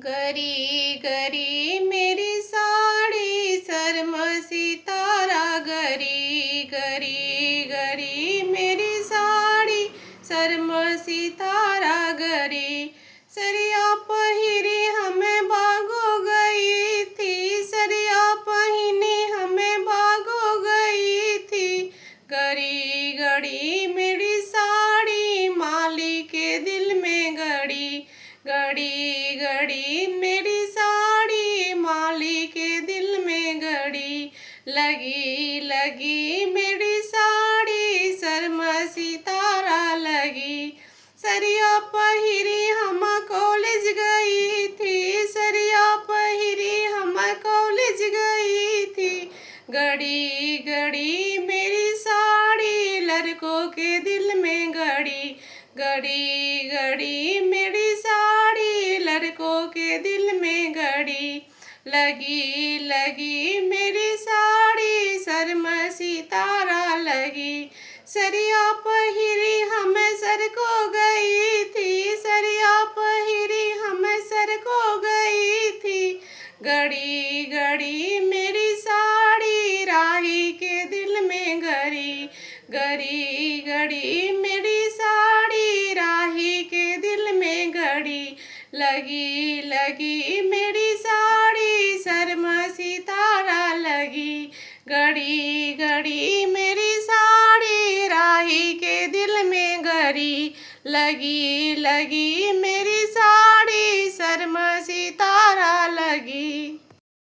गरी गरी मेरी साड़ी शर्म सितारा गरी गरी गरी मेरी साड़ी शर्म सितारा गरी सरिया पहिरी हमें भागो गई थी सरिया पहिनी हमें भागो गई थी गरी गड़ी मेरी साड़ी माली के दिल में गड़ी गड़ी गड़ी मेरी साड़ी माली के दिल में गड़ी लगी लगी मेरी साड़ी शर्म सितारा लगी सरिया पहिरी हम कॉलेज गई थी सरिया पहिरी हम कॉलेज गई थी गड़ी गड़ी मेरी साड़ी लड़कों के दिल में गड़ी गड़ी गड़ी मेरी साड़ी लड़कों के दिल में गड़ी लगी लगी मेरी साड़ी शर्म सितारा लगी सरिया पहिरी हम सर को गई थी सरिया पहिरी हम सर को गई थी गड़ी गड़ी मेरी साड़ी राही के दिल में गड़ी गड़ी गड़ी मेरी साड़ी राही के दिल में गड़ी लगी लगी मेरी साड़ी शर्म सितारा लगी गड़ी गड़ी मेरी साड़ी राही के दिल में गड़ी लगी लगी